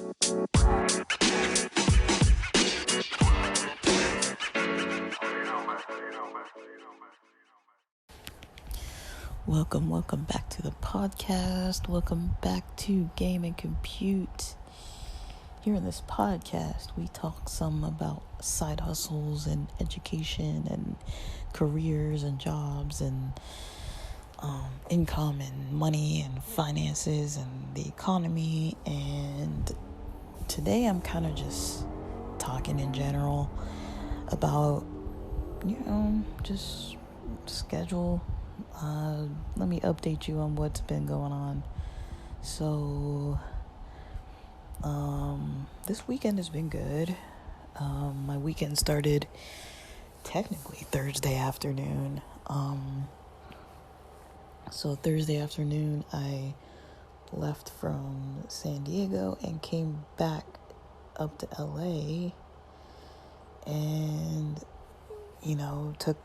Welcome back to the podcast. Welcome back to Game and Compute. Here in this podcast, we talk some about side hustles and education and careers and jobs and income and money and finances and the economy. And today I'm kind of just talking in general about, just schedule. Let me update you on what's been going on. So, this weekend has been good. My weekend started technically Thursday afternoon. So Thursday afternoon, I left from San Diego and came back up to LA and, took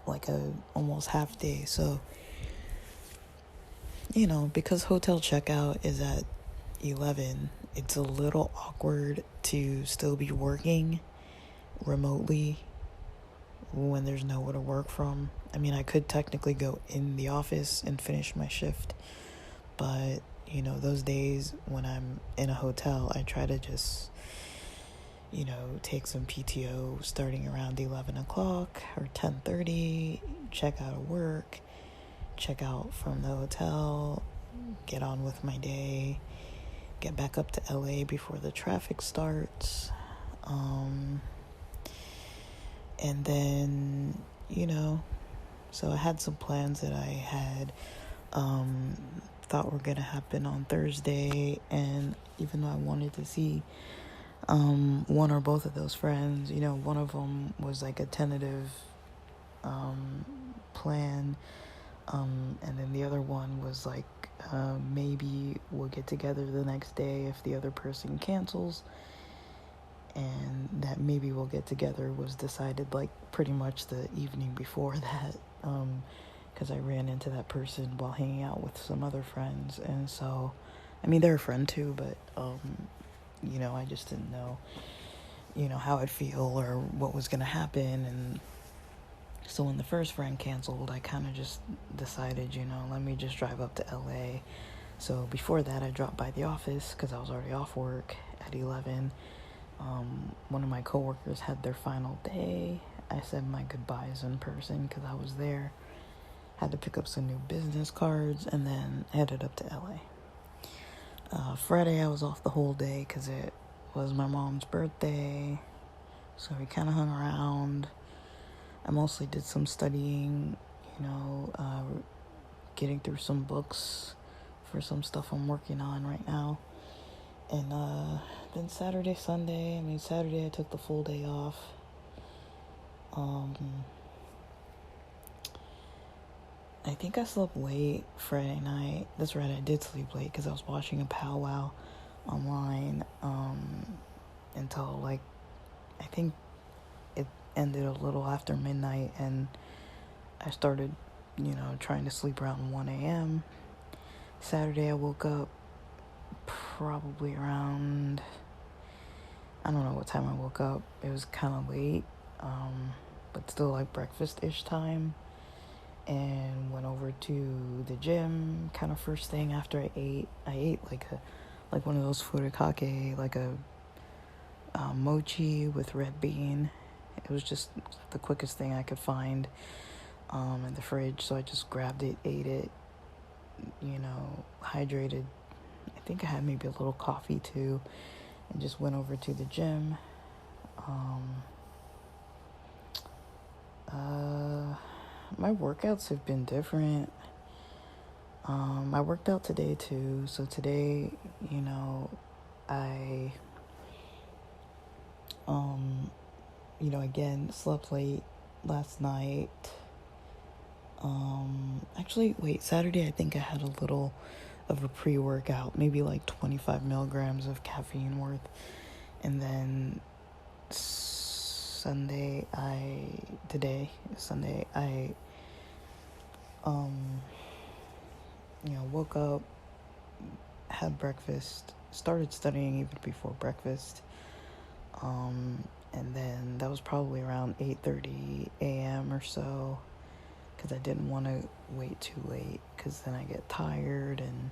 like a almost half day. So, because hotel checkout is at 11, it's a little awkward to still be working remotely when there's nowhere to work from. I mean, I could technically go in the office and finish my shift, but those days when I'm in a hotel, I try to just take some PTO starting around 11 o'clock or 10:30, check out of work, check out from the hotel, get on with my day, get back up to LA before the traffic starts. And then, so I had some plans that I had thought were going to happen on Thursday. And even though I wanted to see one or both of those friends, one of them was like a tentative plan. And then the other one was like, maybe we'll get together the next day if the other person cancels. And that maybe we'll get together was decided like pretty much the evening before that, because I ran into that person while hanging out with some other friends. And so, I mean, they're a friend too, but, I just didn't know, how I'd feel or what was going to happen. And so when the first friend canceled, I kind of just decided, let me just drive up to LA. So before that, I dropped by the office because I was already off work at 11. One of my coworkers had their final day. I said my goodbyes in person because I was there. Had to pick up some new business cards and then headed up to LA. Friday, I was off the whole day because it was my mom's birthday. So we kind of hung around. I mostly did some studying, getting through some books for some stuff I'm working on right now. And then Saturday, I took the full day off. I think I slept late Friday night. That's right, I did sleep late because I was watching a powwow online until I think it ended a little after midnight, and I started, trying to sleep around 1 a.m. Saturday I woke up probably around, I don't know what time I woke up. It was kind of late, but still like breakfast-ish time, and went over to the gym kind of first thing after I ate. I ate like one of those furikake, like a mochi with red bean. It was just the quickest thing I could find in the fridge, so I just grabbed it, ate it, hydrated. I think I had maybe a little coffee too, and just went over to the gym. My workouts have been different. I worked out today too. So today, I, again, slept late last night. Actually, wait, Saturday, I think I had a little of a pre-workout, maybe like 25 milligrams of caffeine worth. And then Sunday, I woke up, had breakfast, started studying even before breakfast. And then that was probably around 8:30 a.m. or so, because I didn't want to wait too late, because then I get tired and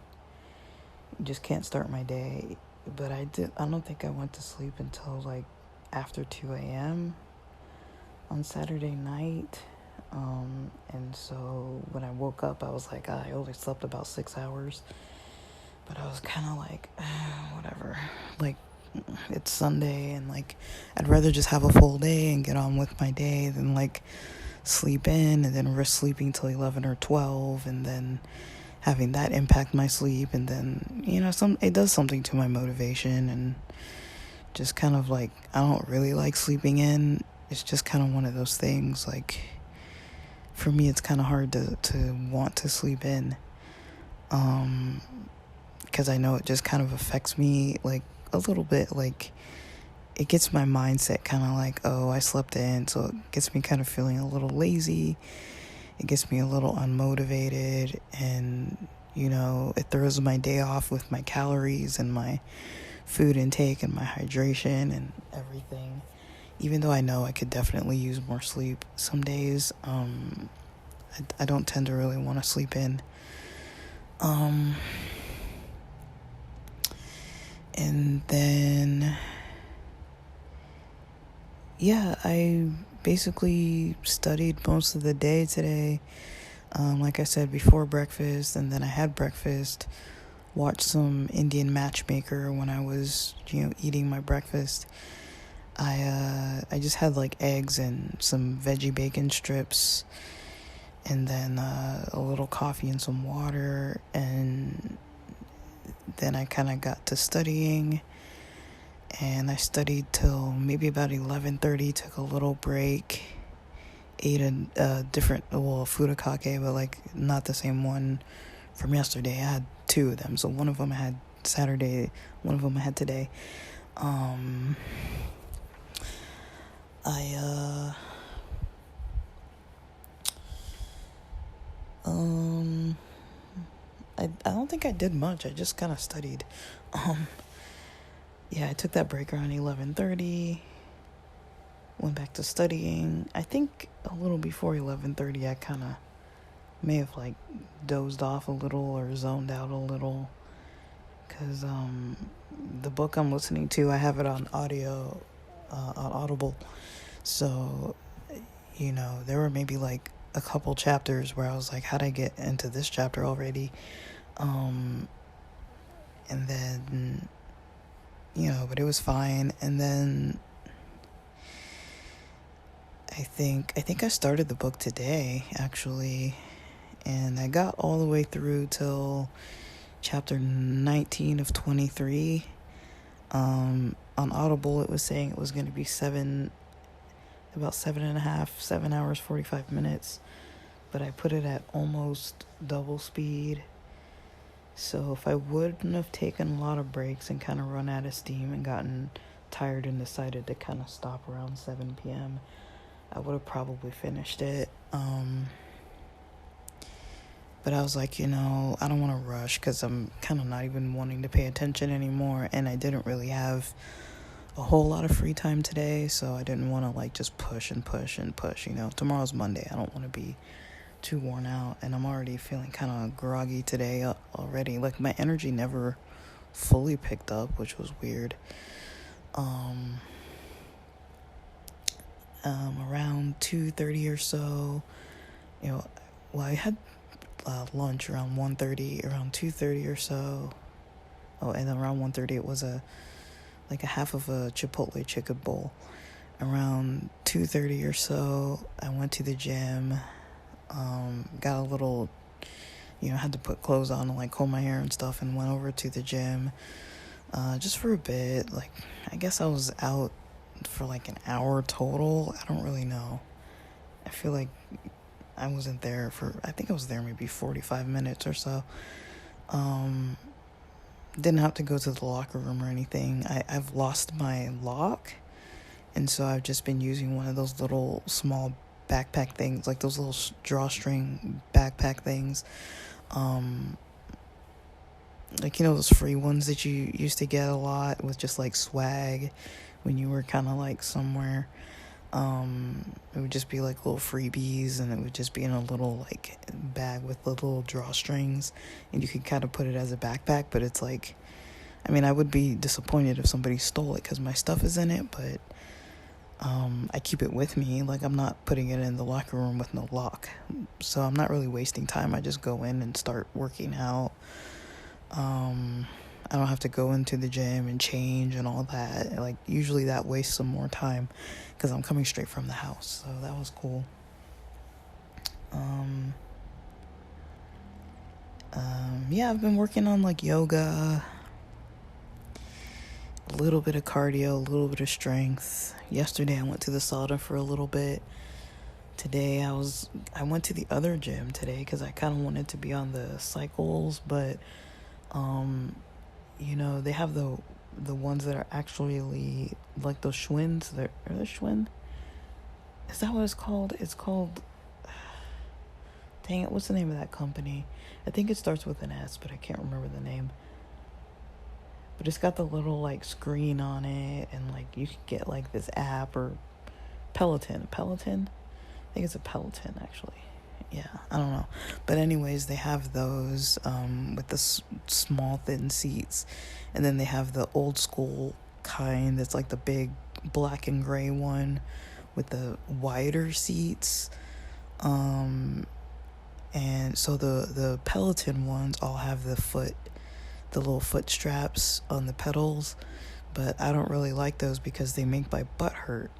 just can't start my day. But I don't think I went to sleep until like after 2 a.m. on Saturday night. And so when I woke up, I was like, I only slept about 6 hours. But I was kind of like, whatever. Like, it's Sunday, and like, I'd rather just have a full day and get on with my day than like sleep in and then risk sleeping till 11 or 12 and then having that impact my sleep. And then, it does something to my motivation, and just kind of like, I don't really like sleeping in. It's just kind of one of those things. Like, for me, it's kind of hard to want to sleep in. Because I know it just kind of affects me, like, a little bit. Like, it gets my mindset kind of like, oh, I slept in, so it gets me kind of feeling a little lazy. It gets me a little unmotivated, and, it throws my day off with my calories and my food intake and my hydration and everything. Even though I know I could definitely use more sleep some days, I don't tend to really want to sleep in. And then, yeah, I basically studied most of the day today. Like I said, before breakfast, and then I had breakfast, watched some Indian Matchmaker when I was, eating my breakfast. I just had like eggs and some veggie bacon strips, and then a little coffee and some water, and then I kind of got to studying, and I studied till maybe about 11:30, took a little break, ate a different, furikake, but like not the same one from yesterday. I had two of them, so one of them I had Saturday, one of them I had today. I don't think I did much. I just kind of studied. Yeah, I took that break around 11:30. Went back to studying. I think a little before 11:30, I kind of may have like dozed off a little or zoned out a little, because the book I'm listening to, I have it on audio, on Audible. So, there were maybe like a couple chapters where I was like, how'd I get into this chapter already? And then, but it was fine. And then I think I started the book today, actually, and I got all the way through till chapter 19 of 23. On Audible, it was saying it was going to be about 7 hours, 45 minutes, but I put it at almost double speed. So if I wouldn't have taken a lot of breaks and kind of run out of steam and gotten tired and decided to kind of stop around 7 p.m., I would have probably finished it. But I was like, I don't want to rush, because I'm kind of not even wanting to pay attention anymore, and I didn't really have a whole lot of free time today, so I didn't want to like just push and push and push. Tomorrow's Monday. I don't want to be too worn out, and I'm already feeling kind of groggy today already. Like, my energy never fully picked up, which was weird. Around 2:30 or so, I had lunch around 1:30, around 2:30 or so. Oh, and then around 1:30 it was a half of a Chipotle chicken bowl. Around 2:30 or so, I went to the gym, got a little, had to put clothes on and like comb my hair and stuff, and went over to the gym, just for a bit. Like, I guess I was out for like an hour total. I don't really know. I feel like I wasn't there I think I was there maybe 45 minutes or so. Didn't have to go to the locker room or anything. I've lost my lock, and so I've just been using one of those little small backpack things, like those little drawstring backpack things. like, those free ones that you used to get a lot with just like swag when you were kind of like somewhere. It would just be like little freebies, and it would just be in a little like bag with the little drawstrings, and you could kind of put it as a backpack. But it's like, I mean, I would be disappointed if somebody stole it because my stuff is in it, but I keep it with me. Like, I'm not putting it in the locker room with no lock, so I'm not really wasting time. I just go in and start working out. I don't have to go into the gym and change and all that. Like, usually that wastes some more time because I'm coming straight from the house. So that was cool. Yeah, I've been working on like yoga, a little bit of cardio, a little bit of strength. Yesterday I went to the sauna for a little bit. Today I went to the other gym today because I kind of wanted to be on the cycles, but they have the ones that are actually like those Schwinns. Are they Schwinn? Is that what it's called? It's called, dang it, what's the name of that company? I think it starts with an S, but I can't remember the name. But it's got the little like screen on it, and like you could get like this app, or Peloton. I think it's a Peloton actually. Yeah, I don't know. But anyways, they have those with the small thin seats, and then they have the old school kind that's like the big black and gray one with the wider seats. And so the Peloton ones all have the little foot straps on the pedals, but I don't really like those because they make my butt hurt.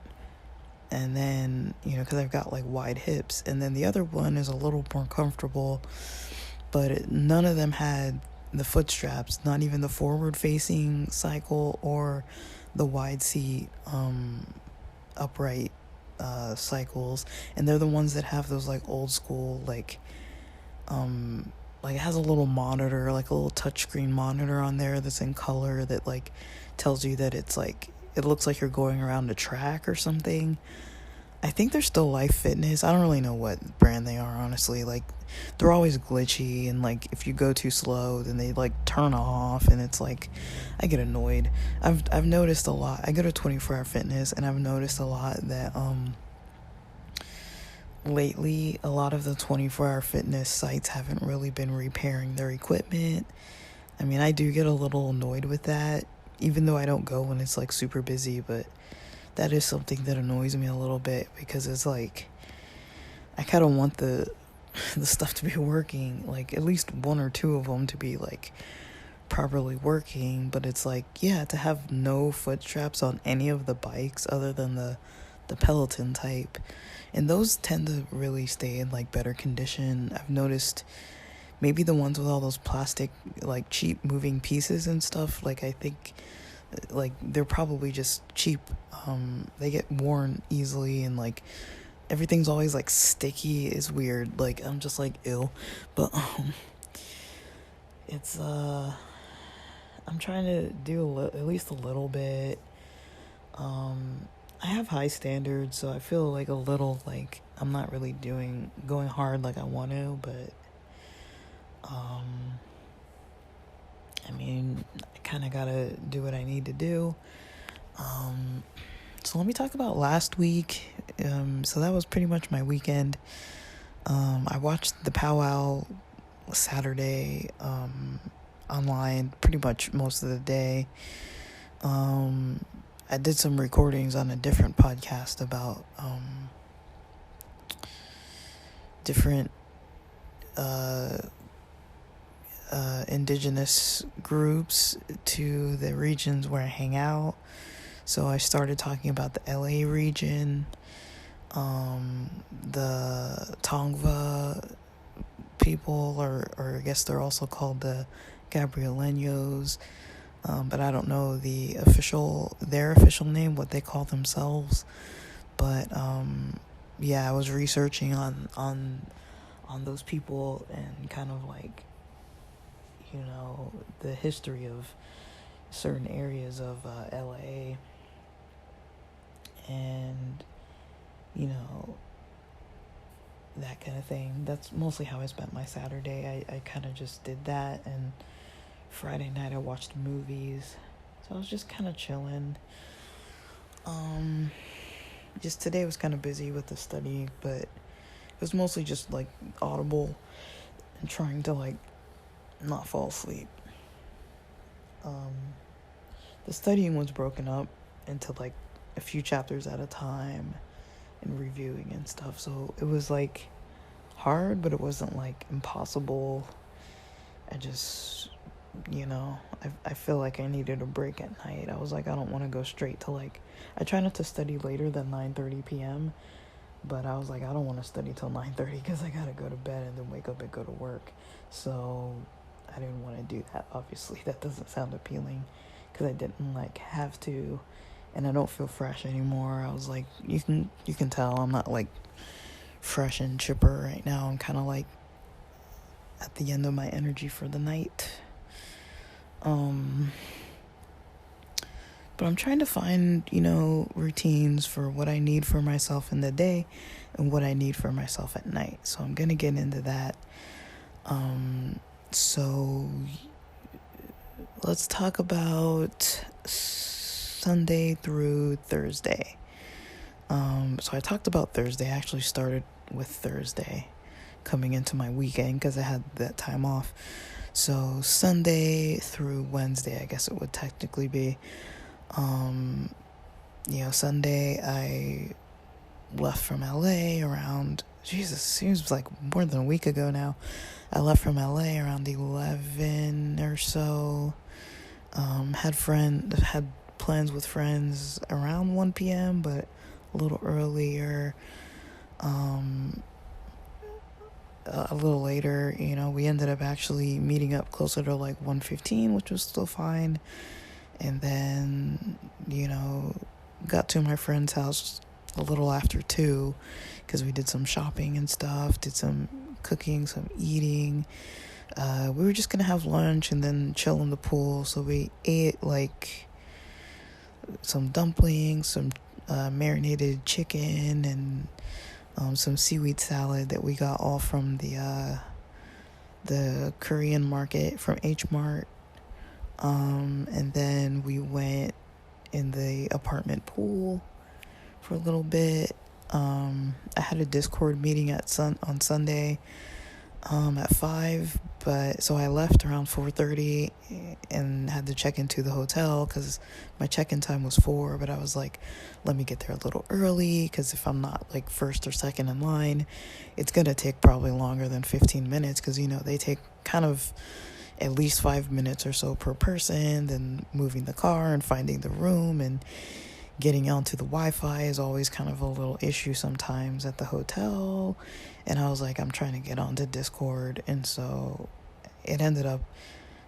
And then, because I've got like wide hips. And then the other one is a little more comfortable, but none of them had the foot straps, not even the forward facing cycle or the wide seat upright cycles. And they're the ones that have those like old school like it has a little monitor, like a little touchscreen monitor on there that's in color that like tells you that it's like, it looks like you're going around a track or something. I think they're still Life Fitness. I don't really know what brand they are, honestly. Like, they're always glitchy, and like if you go too slow, then they like turn off, and it's like, I get annoyed. I've noticed a lot. I go to 24 Hour Fitness, and I've noticed a lot that lately a lot of the 24 Hour Fitness sites haven't really been repairing their equipment. I mean, I do get a little annoyed with that, even though I don't go when it's like super busy, but that is something that annoys me a little bit, because it's like, I kind of want the stuff to be working, like at least one or two of them to be like properly working, but it's like, yeah, to have no foot straps on any of the bikes other than the Peloton type, and those tend to really stay in like better condition. I've noticed maybe the ones with all those plastic like cheap moving pieces and stuff, like I think like they're probably just cheap. They get worn easily, and like everything's always like sticky. It's weird. Like, I'm just like, ew. But it's I'm trying to do at least a little bit. I have high standards, so I feel like a little like I'm not really going hard like I want to, but I mean, I kind of gotta do what I need to do. So let me talk about last week. So that was pretty much my weekend. I watched the powwow Saturday online pretty much most of the day. I did some recordings on a different podcast about different indigenous groups to the regions where I hang out. So I started talking about the LA region, the Tongva people, or I guess they're also called the Gabrieleños, but I don't know their official name, what they call themselves. But yeah, I was researching on those people and kind of like, the history of certain areas of LA, and that kind of thing. That's mostly how I spent my Saturday. I kind of just did that and Friday night I watched movies. So I was just kind of chilling. Just today was kind of busy with the study, but it was mostly just like audible and trying to like not fall asleep. The studying was broken up into like a few chapters at a time and reviewing and stuff. So it was like hard, but it wasn't like impossible. I just, I feel like I needed a break at night. I was like, I don't want to go straight to like, I try not to study later than 9:30 p.m., but I was like, I don't want to study till 9:30 because I gotta go to bed and then wake up and go to work. So I didn't want to do that. Obviously, that doesn't sound appealing because I didn't like have to, and I don't feel fresh anymore. I was like, you can tell I'm not like fresh and chipper right now. I'm kind of like at the end of my energy for the night. But I'm trying to find, routines for what I need for myself in the day and what I need for myself at night. So I'm going to get into that. So let's talk about Sunday through Thursday. So I talked about Thursday. I actually started with Thursday coming into my weekend because I had that time off. So Sunday through Wednesday, I guess it would technically be. Sunday I left from LA around, Jesus, seems like more than a week ago now. I left from LA around 11 or so. Had plans with friends around 1 p.m., but a little earlier. A little later, we ended up actually meeting up closer to like 1:15, which was still fine. And then, got to my friend's house a little after 2 because we did some shopping and stuff, did some cooking, some eating. We were just going to have lunch and then chill in the pool. So we ate like some dumplings, some marinated chicken, and some seaweed salad that we got all from the Korean market from H Mart. And then we went in the apartment pool for a little bit. I had a Discord meeting on Sunday at 5, but so I left around 4:30 and had to check into the hotel because my check-in time was 4, but I was like, let me get there a little early because if I'm not like first or second in line, it's gonna take probably longer than 15 minutes because they take kind of at least 5 minutes or so per person, then moving the car and finding the room and getting onto the Wi-Fi is always kind of a little issue sometimes at the hotel. And I was like, I'm trying to get onto Discord, and so it ended up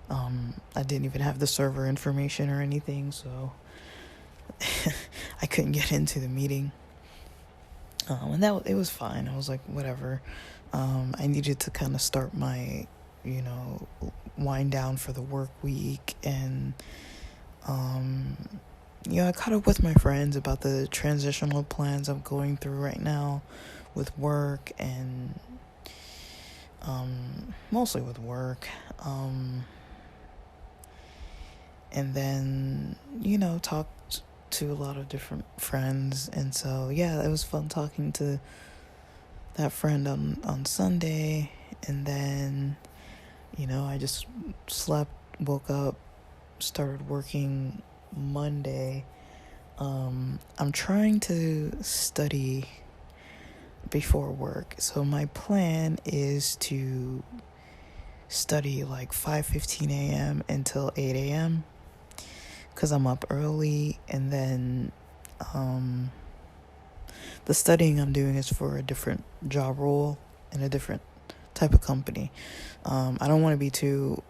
I didn't even have the server information or anything, so I couldn't get into the meeting. And it was fine. I was like, whatever. I needed to kind of start my wind down for the work week, and I caught up with my friends about the transitional plans I'm going through right now with work, and mostly with work, and then talked to a lot of different friends. And so it was fun talking to that friend on Sunday, and then I just slept, woke up, started working Monday. I'm trying to study before work. So my plan is to study like 5:15 a.m. until 8 a.m. because I'm up early, and then the studying I'm doing is for a different job role in a different type of company. I don't want to be too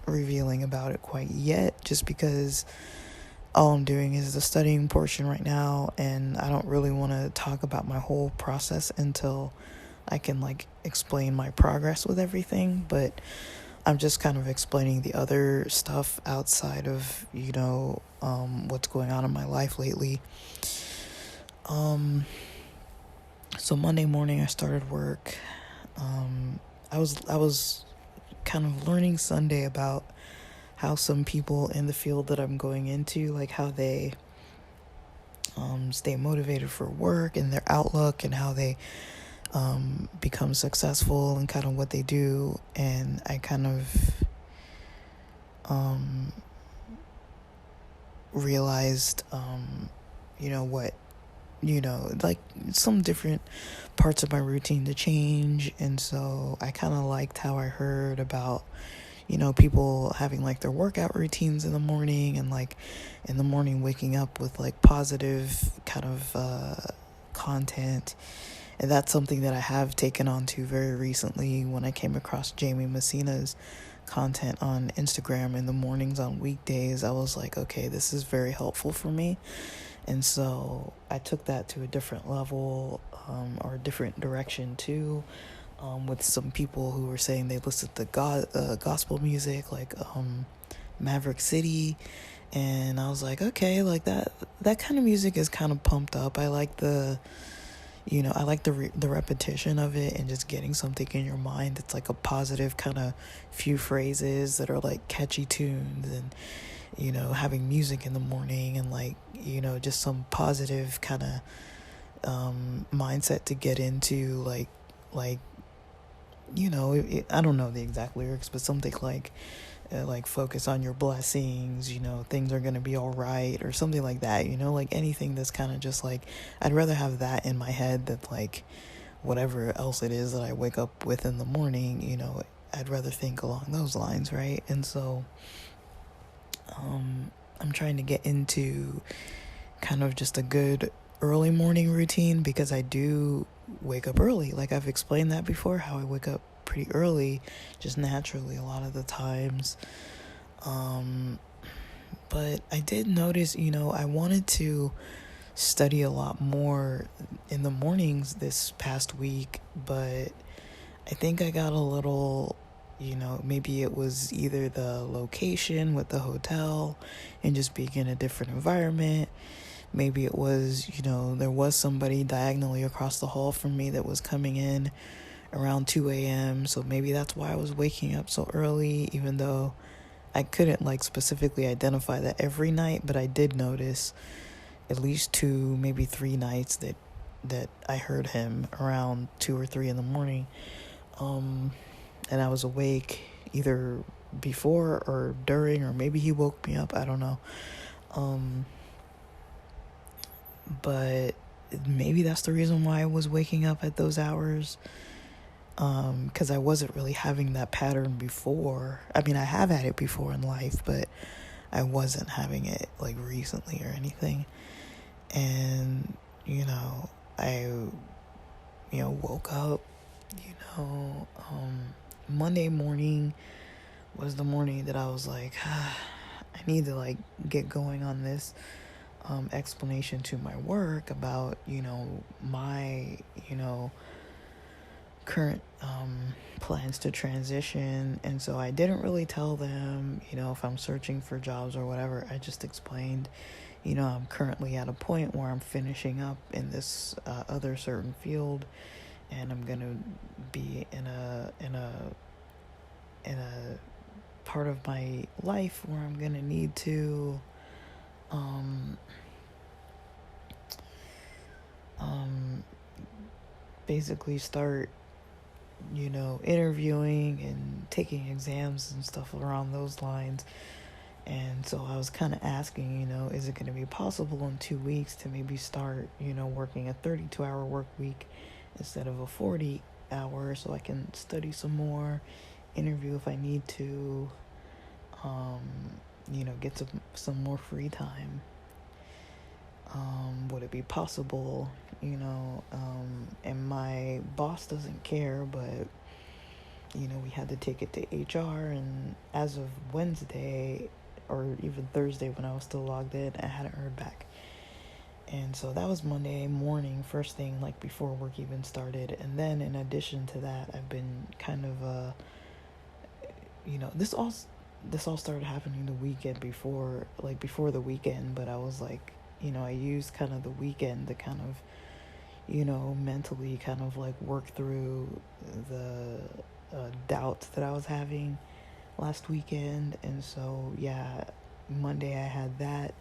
revealing about it quite yet, just because all I'm doing is the studying portion right now, and I don't really want to talk about my whole process until I can like explain my progress with everything. But I'm just kind of explaining the other stuff outside of what's going on in my life lately. So Monday morning I started work. I was kind of learning Sunday about how some people in the field that I'm going into, like how they stay motivated for work and their outlook, and how they become successful and kind of what they do. And I kind of realized, what, like some different parts of my routine to change. And so I kind of liked how I heard about, people having like their workout routines in the morning, and like in the morning waking up with like positive kind of content. And that's something that I have taken on to very recently when I came across Jamie Messina's content on Instagram in the mornings on weekdays. I was like, okay, this is very helpful for me. And so I took that to a different level, or a different direction too, with some people who were saying they listened to gospel music, like Maverick City. And I was like, okay, like that kind of music is kind of pumped up. I like the the repetition of it, and just getting something in your mind. It's like a positive kind of few phrases that are like catchy tunes, and having music in the morning, and like just some positive kind of mindset to get into, like I don't know the exact lyrics, but something like focus on your blessings, things are gonna be all right, or something like that, like anything that's kind of just like, I'd rather have that in my head than like whatever else it is that I wake up with in the morning. I'd rather think along those lines, right? And so I'm trying to get into kind of just a good early morning routine, because I do wake up early. Like I've explained that before, how I wake up pretty early, just naturally a lot of the times. But I did notice, I wanted to study a lot more in the mornings this past week, but I think I got a little, maybe it was either the location with the hotel and just being in a different environment. Maybe it was, there was somebody diagonally across the hall from me that was coming in around 2 a.m. So maybe that's why I was waking up so early, even though I couldn't like specifically identify that every night. But I did notice at least 2, maybe 3 nights that I heard him around 2 or 3 in the morning. And I was awake either before or during, or maybe he woke me up. I don't know. But maybe that's the reason why I was waking up at those hours. Because I wasn't really having that pattern before. I mean, I have had it before in life, but I wasn't having it like recently or anything. And, I, woke up, Monday morning was the morning that I was like, I need to like get going on this explanation to my work about, my, current plans to transition. And so I didn't really tell them, if I'm searching for jobs or whatever. I just explained, I'm currently at a point where I'm finishing up in this other certain field, and I'm gonna be in a part of my life where I'm gonna need to basically start interviewing and taking exams and stuff around those lines. And so I was kind of asking, is it going to be possible in 2 weeks to maybe start, working a 32-hour work week instead of a 40-hour, so I can study some more, interview if I need to, get some more free time. Would it be possible, and my boss doesn't care, but, we had to take it to HR, and as of Wednesday, or even Thursday when I was still logged in, I hadn't heard back. And so that was Monday morning, first thing, like before work even started. And then in addition to that, I've been kind of, this all started happening the weekend before the weekend, but I was like, I used kind of the weekend to kind of, mentally kind of like work through doubts that I was having last weekend. And so, yeah, Monday I had that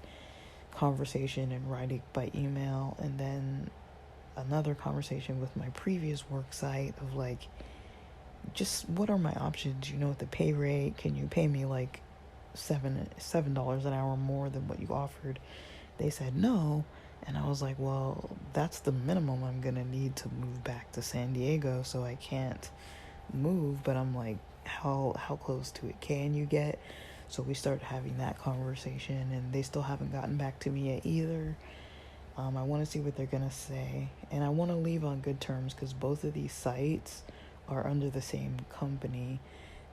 conversation in writing by email, and then another conversation with my previous work site of like, just what are my options? You know, with the pay rate, can you pay me like $7 an hour more than what you offered? They said no. And I was like, well, that's the minimum I'm gonna need to move back to San Diego, so I can't move. But I'm like, how close to it can you get? So we started having that conversation, and they still haven't gotten back to me yet either. I want to see what they're gonna say, and I want to leave on good terms because both of these sites are under the same company.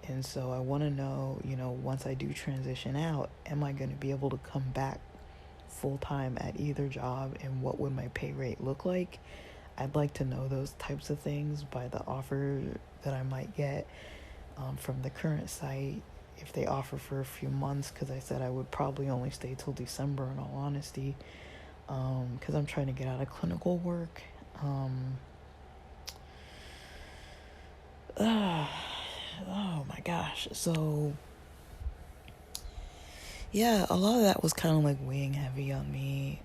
And so I want to know, you know, once I do transition out, am I going to be able to come back full time at either job, and what would my pay rate look like? I'd like to know those types of things by the offer that I might get from the current site. If they offer for a few months, because I said I would probably only stay till December in all honesty, because I'm trying to get out of clinical work. Oh my gosh. So yeah, a lot of that was kind of like weighing heavy on me.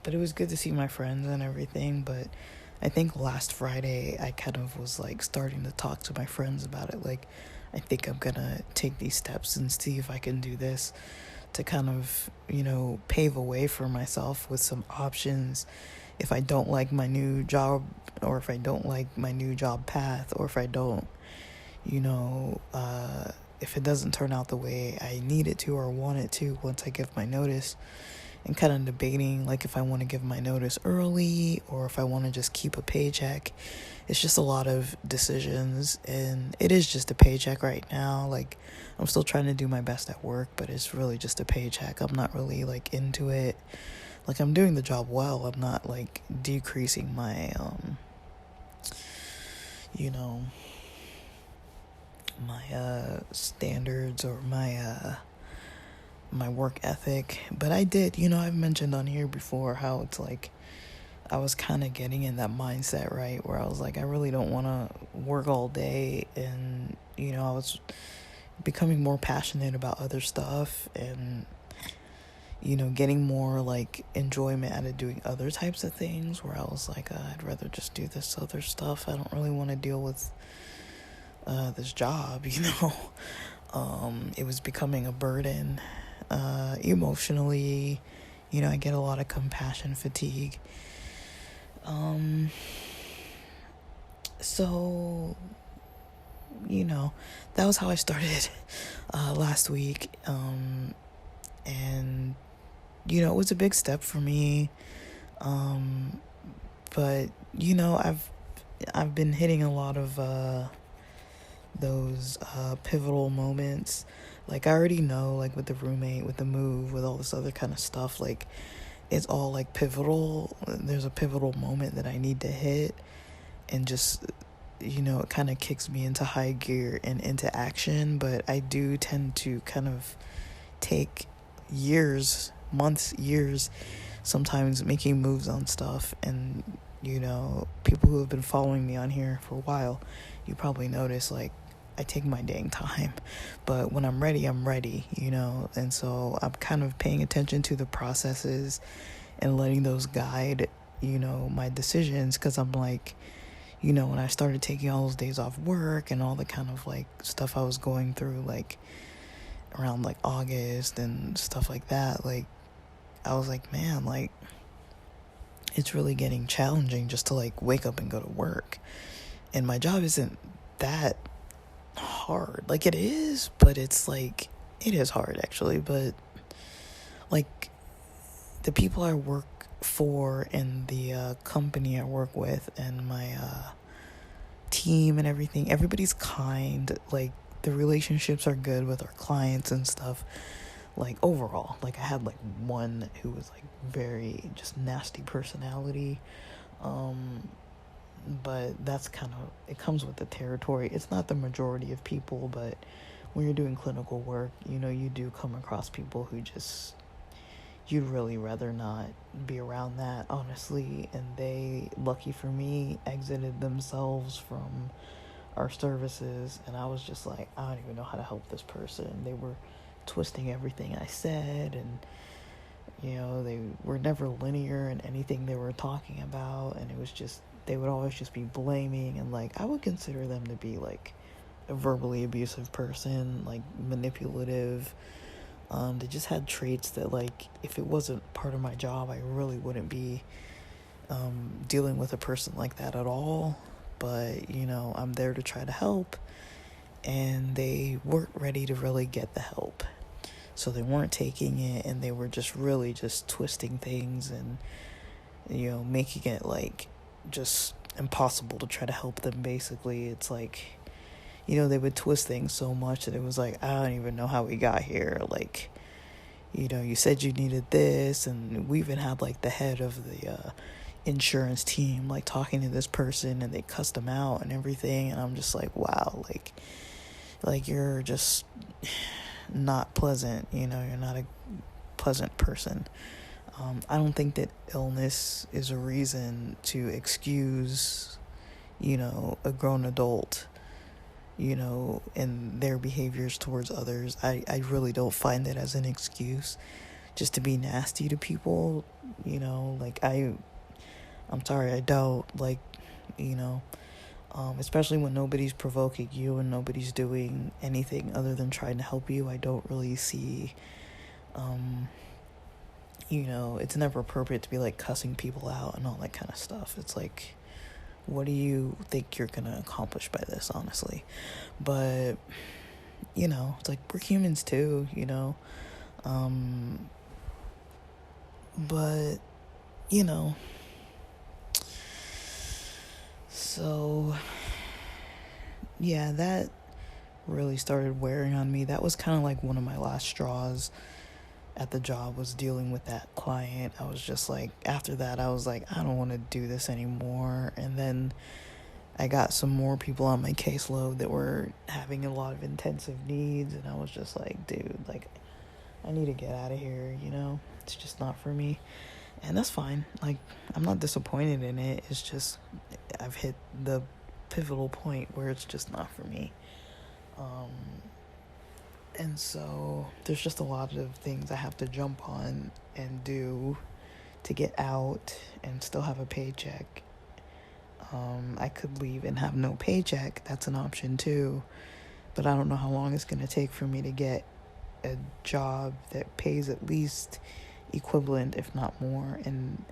But it was good to see my friends and everything. But I think last Friday I kind of was like starting to talk to my friends about it. Like, I think I'm gonna take these steps and see if I can do this to kind of, you know, pave a way for myself with some options if I don't like my new job, or if I don't like my new job path, or if I don't, you know, if it doesn't turn out the way I need it to or want it to once I give my notice. And kind of debating like if I want to give my notice early or if I want to just keep a paycheck. It's just a lot of decisions, and it is just a paycheck right now. Like, I'm still trying to do my best at work, but it's really just a paycheck. I'm not really like into it. Like, I'm doing the job well. I'm not like decreasing my you know, my standards or my work ethic. But I did, you know, I've mentioned on here before how it's like I was kind of getting in that mindset, right, where I was like, I really don't want to work all day. And, you know, I was becoming more passionate about other stuff, and, you know, getting more like enjoyment out of doing other types of things, where I was like, I'd rather just do this other stuff. I don't really want to deal with this job, you know. It was becoming a burden emotionally. You know, I get a lot of compassion fatigue. So, you know, that was how I started last week. And, you know, it was a big step for me. But, you know, I've been hitting a lot of those pivotal moments. Like, I already know, like, with the roommate, with the move, with all this other kind of stuff, like, it's all like pivotal. There's a pivotal moment that I need to hit, and just, you know, it kind of kicks me into high gear and into action. But I do tend to kind of take years, months, years, sometimes making moves on stuff. And, you know, people who have been following me on here for a while, you probably notice, like, I take my dang time, but when I'm ready, you know. And so I'm kind of paying attention to the processes and letting those guide, you know, my decisions. Because I'm like, you know, when I started taking all those days off work and all the kind of like stuff I was going through, like around like August and stuff like that, like I was like, man, like it's really getting challenging just to like wake up and go to work. And my job isn't that hard. Like, it is, but it's like, it is hard actually. But like, the people I work for and the company I work with and my team and everything, everybody's kind. Like, the relationships are good with our clients and stuff. Like, overall, like I had like one who was like very just nasty personality, but that's kind of, it comes with the territory. It's not the majority of people, but when you're doing clinical work, you know, you do come across people who just, you'd really rather not be around that, honestly. And they, lucky for me, exited themselves from our services, and I was just like, I don't even know how to help this person. They were twisting everything I said, and they were never linear in anything they were talking about, and it was just, they would always just be blaming, and like I would consider them to be like a verbally abusive person, like manipulative. They just had traits that, like, if it wasn't part of my job, I really wouldn't be dealing with a person like that at all. But I'm there to try to help, and they weren't ready to really get the help. So they weren't taking it, and they were just really just twisting things and, making it like just impossible to try to help them. Basically, it's like, they would twist things so much that it was like, I don't even know how we got here. Like, you said you needed this, and we even had like the head of the insurance team like talking to this person, and they cussed them out and everything. And I'm just like, wow, like you're just not pleasant, you're not a pleasant person. I don't think that illness is a reason to excuse, a grown adult, and their behaviors towards others. I really don't find it as an excuse just to be nasty to people, like I'm sorry, I don't, like, especially when nobody's provoking you and nobody's doing anything other than trying to help you. I don't really see, it's never appropriate to be like cussing people out and all that kind of stuff. It's like, what do you think you're gonna accomplish by this, honestly? But, it's like, we're humans too, but, so, yeah, that really started wearing on me. That was kind of like one of my last straws at the job, was dealing with that client. I was just like, after that, I was like, I don't want to do this anymore. And then I got some more people on my caseload that were having a lot of intensive needs, and I was just like, dude, like, I need to get out of here, it's just not for me. And that's fine. Like, I'm not disappointed in it. It's just, I've hit the pivotal point where it's just not for me. And so there's just a lot of things I have to jump on and do to get out and still have a paycheck. I could leave and have no paycheck. That's an option too. But I don't know how long it's going to take for me to get a job that pays at least equivalent, if not more. And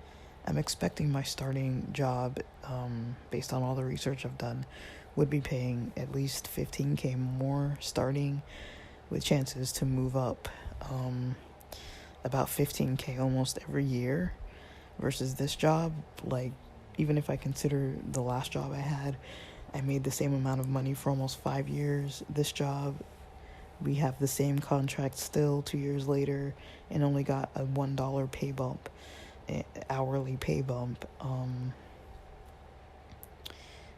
I'm expecting my starting job, based on all the research I've done, would be paying at least $15,000 more starting, with chances to move up about $15,000 almost every year, versus this job. Like, even if I consider the last job I had, I made the same amount of money for almost 5 years. This job, we have the same contract still 2 years later, and only got a $1 pay bump, hourly pay bump,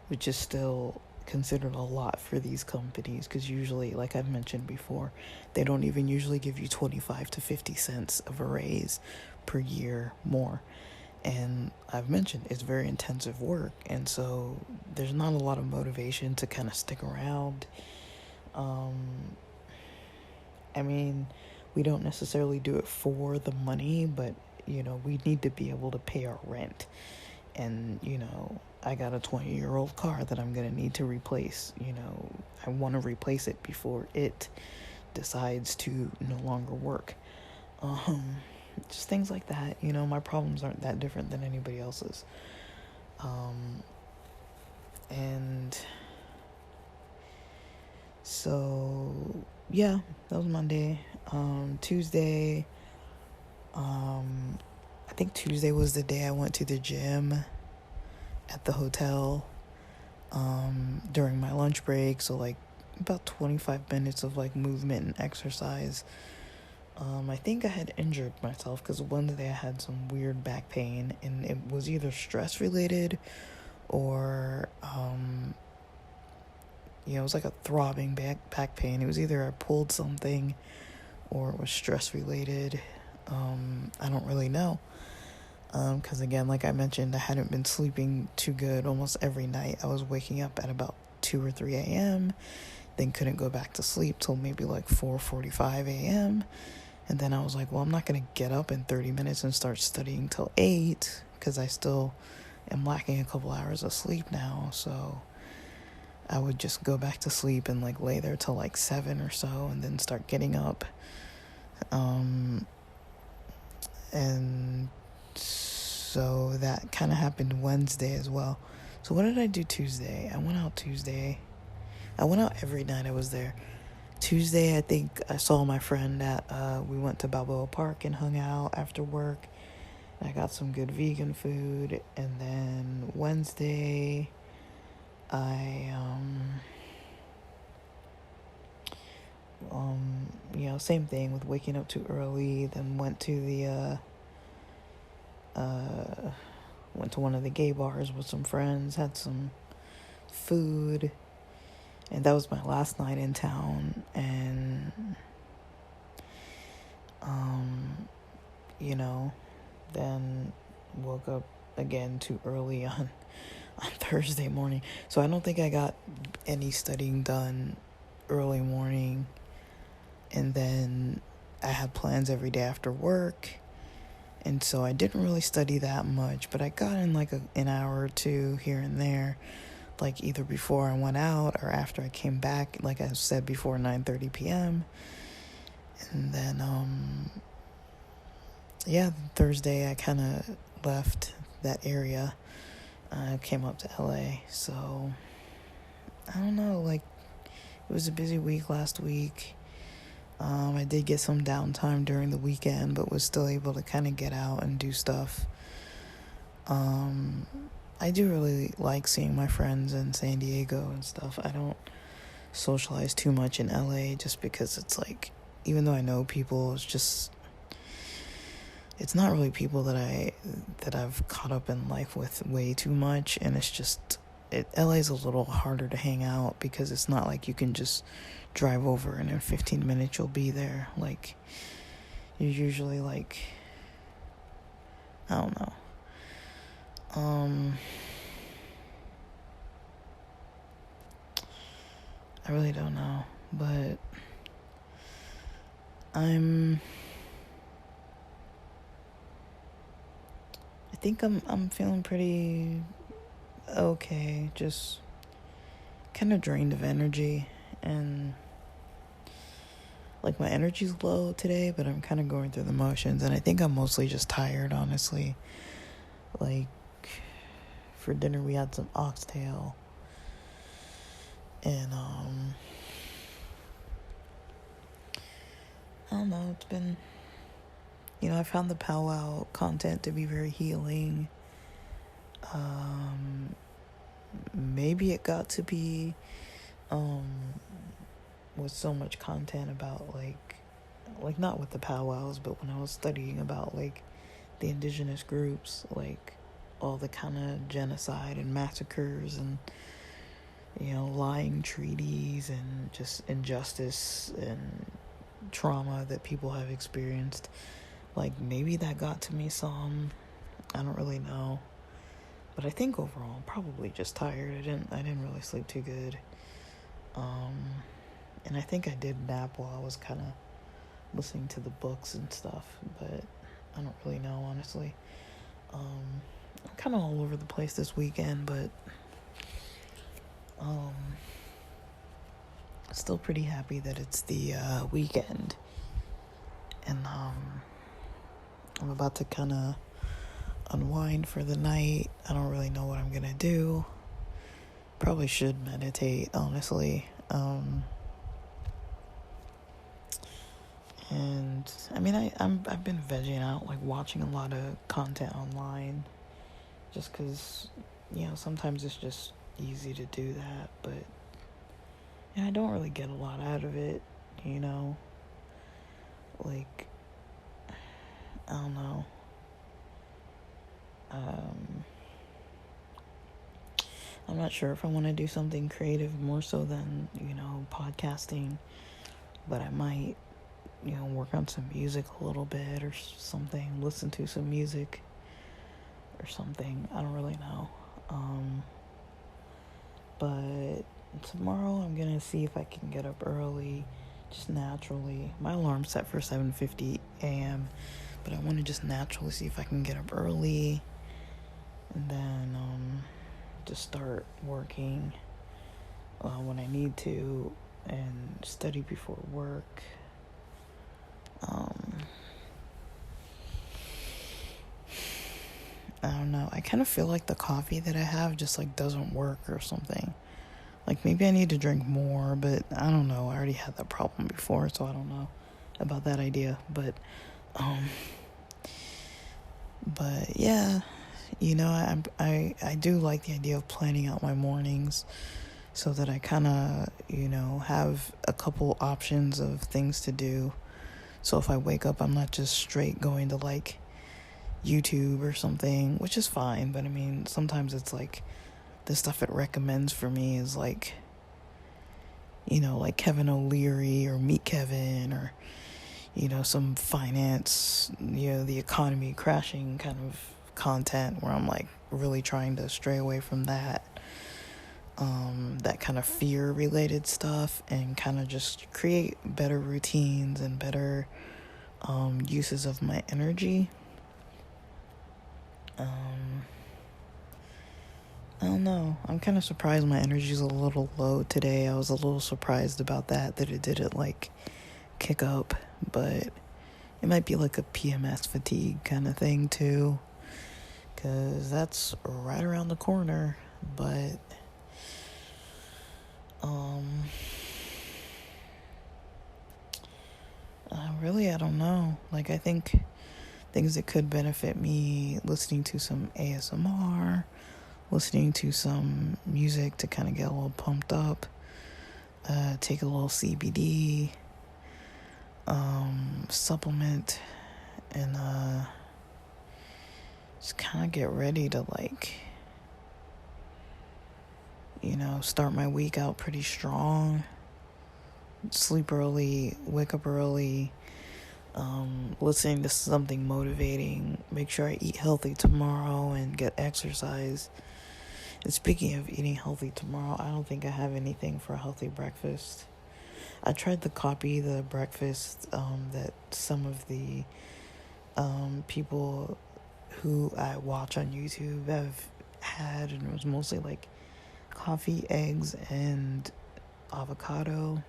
which is still considered a lot for these companies, because usually, like I've mentioned before, they don't even usually give you 25 to 50 cents of a raise per year more. And I've mentioned it's very intensive work, and so there's not a lot of motivation to kind of stick around. I mean, we don't necessarily do it for the money, but we need to be able to pay our rent. And I got a 20-year-old car that I'm going to need to replace. I want to replace it before it decides to no longer work. Just things like that. My problems aren't that different than anybody else's. And so, yeah, that was Monday. Tuesday, I think Tuesday was the day I went to the gym at the hotel during my lunch break. So like about 25 minutes of like movement and exercise. I think I had injured myself because one day I had some weird back pain, and it was either stress related or it was like a throbbing back pain. It was either I pulled something or it was stress related. I don't really know. Because again, like I mentioned, I hadn't been sleeping too good almost every night. I was waking up at about 2 or 3 a.m., then couldn't go back to sleep till maybe like 4:45 a.m. And then I was like, well, I'm not going to get up in 30 minutes and start studying till 8 because I still am lacking a couple hours of sleep now. So I would just go back to sleep and like lay there till like 7 or so and then start getting up. And so that kind of happened Wednesday as well. So what did I do Tuesday? I went out Tuesday. I went out every night I was there. Tuesday, I think I saw my friend we went to Balboa Park and hung out after work. I got some good vegan food. And then Wednesday, I, same thing with waking up too early, then went to one of the gay bars with some friends, had some food, and that was my last night in town. And then woke up again too early on Thursday morning. So I don't think I got any studying done early morning. And then I had plans every day after work. And so I didn't really study that much, but I got in like an hour or two here and there, like either before I went out or after I came back, like I said before, 9:30 p.m. And then, Thursday I kind of left that area. I came up to LA. So, I don't know, like, it was a busy week last week. I did get some downtime during the weekend, but was still able to kind of get out and do stuff. I do really like seeing my friends in San Diego and stuff. I don't socialize too much in LA just because it's like, even though I know people, it's not really people that I've caught up in life with way too much, and it's just LA's a little harder to hang out because it's not like you can just drive over and in 15 minutes you'll be there. Like, you're usually like, I don't know. I really don't know, but I think I'm feeling pretty okay, just kind of drained of energy, and like my energy's low today, but I'm kind of going through the motions, and I think I'm mostly just tired, honestly. Like, for dinner we had some oxtail, and I don't know, it's been, I found the powwow content to be very healing. Maybe it got to be with so much content about like not with the powwows, but when I was studying about like the indigenous groups, like all the kind of genocide and massacres and lying treaties and just injustice and trauma that people have experienced. Like, maybe that got to me some. I don't really know. But I think overall I'm probably just tired. I didn't really sleep too good. And I think I did nap while I was kind of listening to the books and stuff, but I don't really know, honestly. I'm kind of all over the place this weekend, but still pretty happy that it's the weekend. And I'm about to kind of unwind for the night. I don't really know what I'm gonna do. Probably should meditate, honestly. And I mean, I've been vegging out, like watching a lot of content online, just because sometimes it's just easy to do that. But I don't really get a lot out of it, like, I don't know. I'm not sure if I want to do something creative more so than, podcasting, but I might, work on some music a little bit or something, listen to some music or something. I don't really know. But tomorrow I'm gonna see if I can get up early, just naturally. My alarm's set for 7:50 a.m., but I want to just naturally see if I can get up early, and then just start working when I need to, and study before work. I don't know. I kind of feel like the coffee that I have just like doesn't work or something. Like maybe I need to drink more, but I don't know. I already had that problem before, so I don't know about that idea. But yeah, I do like the idea of planning out my mornings so that I kind of have a couple options of things to do. So if I wake up, I'm not just straight going to like YouTube or something, which is fine. But I mean, sometimes it's like the stuff it recommends for me is like, like Kevin O'Leary or Meet Kevin or, some finance, the economy crashing kind of content where I'm like really trying to stray away from that. That kind of fear related stuff and kind of just create better routines and better uses of my energy. I don't know. I'm kind of surprised my energy's a little low today. I was a little surprised about that it didn't like kick up, but it might be like a PMS fatigue kind of thing too, because that's right around the corner. But really, I don't know. Like, I think things that could benefit me: listening to some ASMR, listening to some music to kind of get a little pumped up, take a little CBD, supplement, and just kind of get ready to like, start my week out pretty strong. Sleep early, wake up early, listening to something motivating, make sure I eat healthy tomorrow and get exercise. And speaking of eating healthy tomorrow, I don't think I have anything for a healthy breakfast. I tried to copy the breakfast that some of the people who I watch on YouTube have had, and it was mostly like coffee, eggs, and avocado.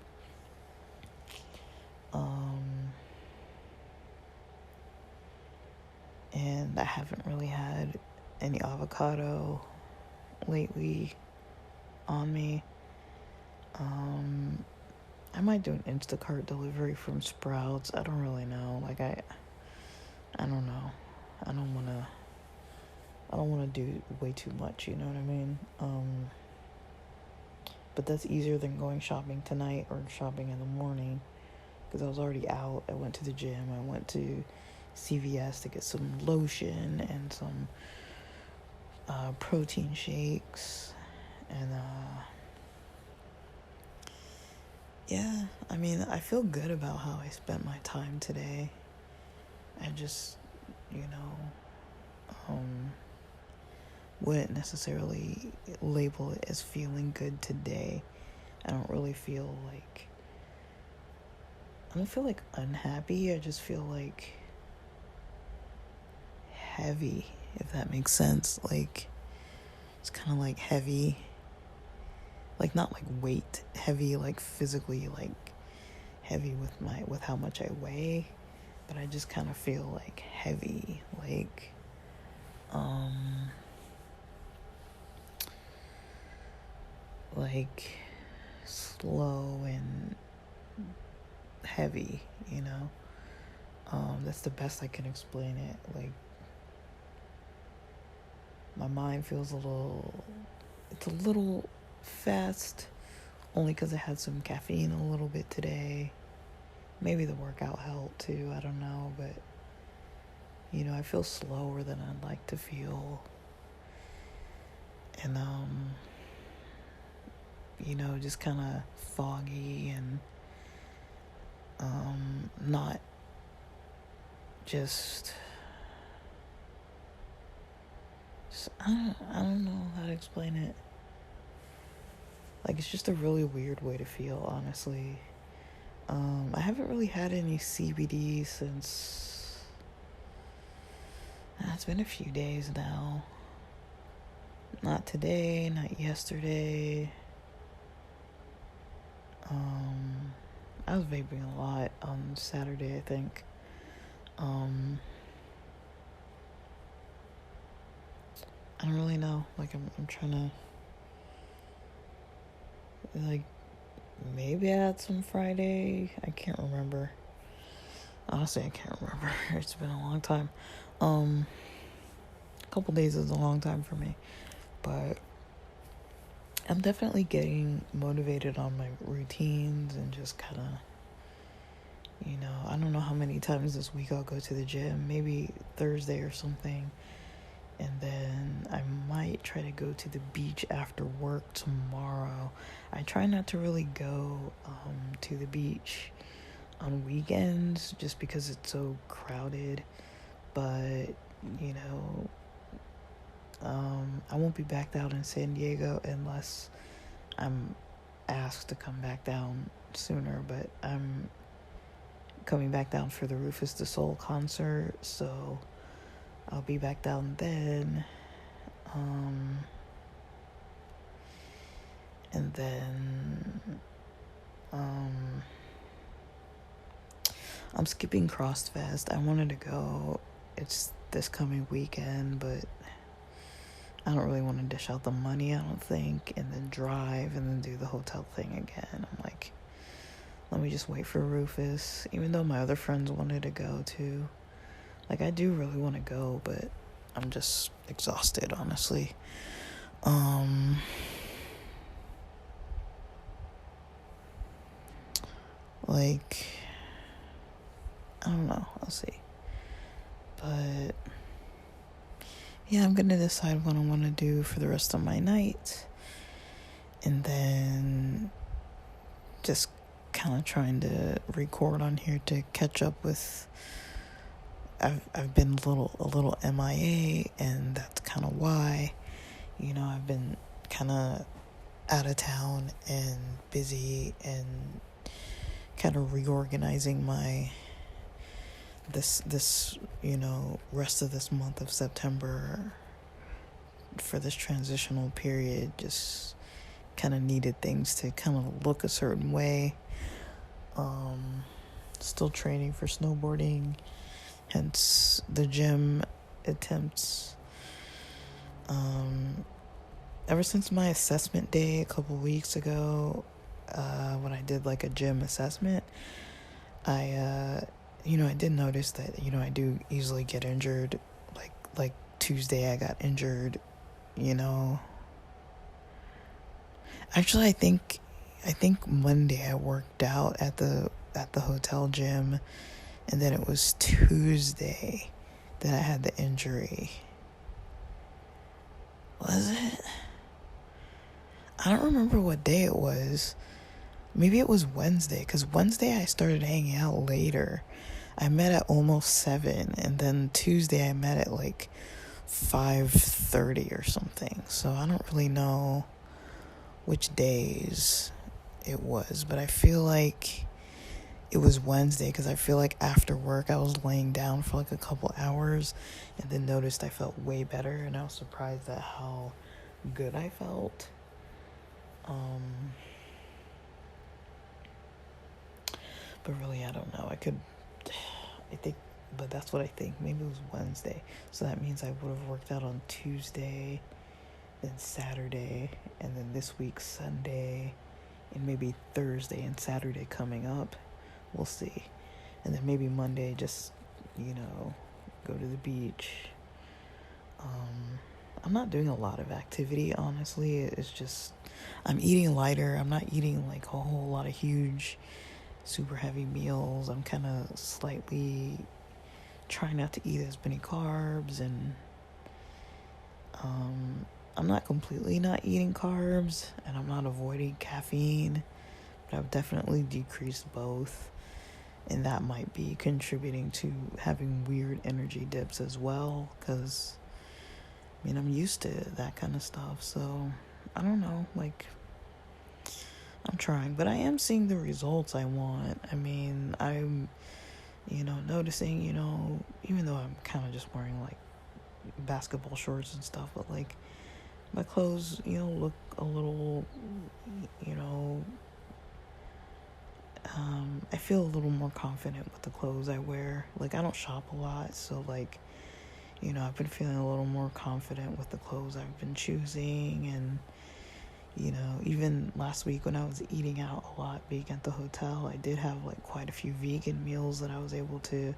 And I haven't really had any avocado lately on me. I might do an Instacart delivery from Sprouts. I don't really know. Like I don't know. I don't wanna do way too much, you know what I mean? But that's easier than going shopping tonight or shopping in the morning, because I was already out. I went to the gym. I went to CVS to get some lotion and some protein shakes, and yeah, I mean, I feel good about how I spent my time today. I just, wouldn't necessarily label it as feeling good today. I don't feel like unhappy. I just feel like heavy, if that makes sense. Like, it's kind of like heavy, like not like weight heavy, like physically like heavy with how much I weigh, but I just kind of feel like heavy, like slow and heavy, that's the best I can explain it. Like, my mind feels it's a little fast, only because I had some caffeine a little bit today. Maybe the workout helped too, I don't know, but I feel slower than I'd like to feel. And just kind of foggy and not just I don't know how to explain it. Like, it's just a really weird way to feel, honestly. I haven't really had any CBD since... It's been a few days now. Not today, not yesterday. I was vaping a lot on Saturday, I think. I don't really know. Like, I'm trying to... Like, maybe I had some Friday. I can't remember. Honestly, I can't remember. It's been a long time. A couple days is a long time for me. But I'm definitely getting motivated on my routines and just kind of, I don't know how many times this week I'll go to the gym. Maybe Thursday or something. And then I might try to go to the beach after work tomorrow. I try not to really go to the beach on weekends just because it's so crowded. But, I won't be back down in San Diego unless I'm asked to come back down sooner. But I'm coming back down for the Rufus Du Sol concert, so I'll be back down then. And then I'm skipping CrossFest. I wanted to go. It's this coming weekend, but I don't really want to dish out the money, I don't think, and then drive and then do the hotel thing again. I'm like, let me just wait for Rufus, even though my other friends wanted to go too. Like, I do really want to go, but I'm just exhausted, honestly. Like, I don't know. I'll see. But yeah, I'm gonna decide what I want to do for the rest of my night, and then just kind of trying to record on here to catch up with. I've been a little MIA, and that's kind of why. I've been kind of out of town and busy and kind of reorganizing my this rest of this month of September for this transitional period. Just kind of needed things to kind of look a certain way. Still training for snowboarding, hence the gym attempts. Ever since my assessment day a couple weeks ago, when I did like a gym assessment, I did notice that, I do easily get injured. Like Tuesday I got injured, Actually, I think Monday I worked out at the hotel gym, and then it was Tuesday that I had the injury. Was it? I don't remember what day it was. Maybe it was Wednesday, because Wednesday I started hanging out later. I met at almost 7, and then Tuesday I met at like 5:30 or something. So I don't really know which days it was, but I feel like it was Wednesday, because I feel like after work I was laying down for like a couple hours and then noticed I felt way better, and I was surprised at how good I felt. But really, I don't know. But that's what I think. Maybe it was Wednesday. So that means I would have worked out on Tuesday, then Saturday, and then this week Sunday, and maybe Thursday and Saturday coming up. We'll see. And then maybe Monday, just, go to the beach. I'm not doing a lot of activity, honestly. It's just, I'm eating lighter. I'm not eating like a whole lot of huge, super heavy meals. I'm kind of slightly trying not to eat as many carbs, and I'm not completely not eating carbs, and I'm not avoiding caffeine, but I've definitely decreased both, and that might be contributing to having weird energy dips as well, because I'm used to that kind of stuff. So I don't know, like, I'm trying, but I am seeing the results I want. I mean, I'm, noticing, even though I'm kind of just wearing like basketball shorts and stuff, but like my clothes, look a little, you know, I feel a little more confident with the clothes I wear. Like, I don't shop a lot, so like, I've been feeling a little more confident with the clothes I've been choosing. And even last week when I was eating out a lot being at the hotel, I did have like quite a few vegan meals that I was able to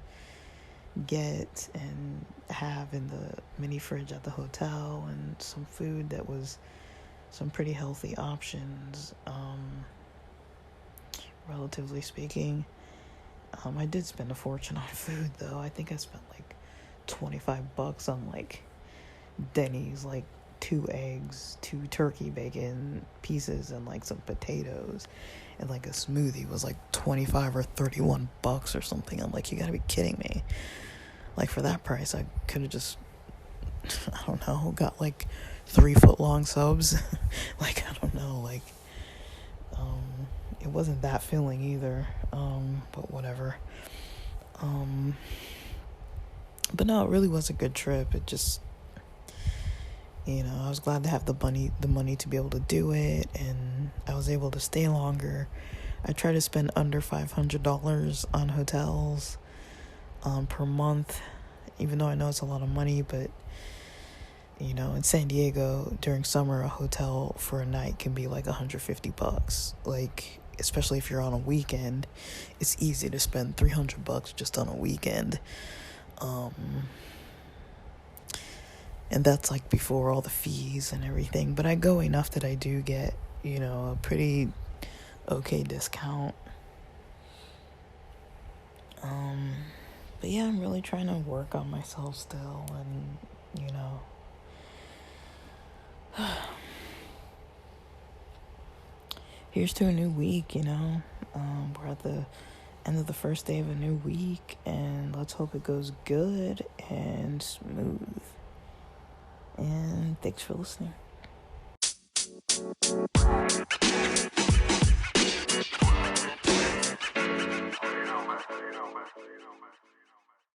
get and have in the mini fridge at the hotel, and some food that was some pretty healthy options, relatively speaking. I did spend a fortune on food though. I think I spent like $25 on like Denny's, like 2 eggs, 2 turkey bacon pieces, and like some potatoes, and like a smoothie was like 25 or $31 or something. I'm like, you gotta be kidding me. Like, for that price I could have just, I don't know, got like 3-foot-long subs. Like, I don't know, like, it wasn't that filling either, but whatever. But no, it really was a good trip. It just, I was glad to have the money to be able to do it, and I was able to stay longer. I try to spend under $500 on hotels per month, even though I know it's a lot of money. But in San Diego during summer, a hotel for a night can be like $150. Like, especially if you're on a weekend, it's easy to spend $300 just on a weekend. And that's like before all the fees and everything. But I go enough that I do get, a pretty okay discount. But yeah, I'm really trying to work on myself still, and here's to a new week. We're at the end of the first day of a new week, and let's hope it goes good and smooth. And thanks for listening.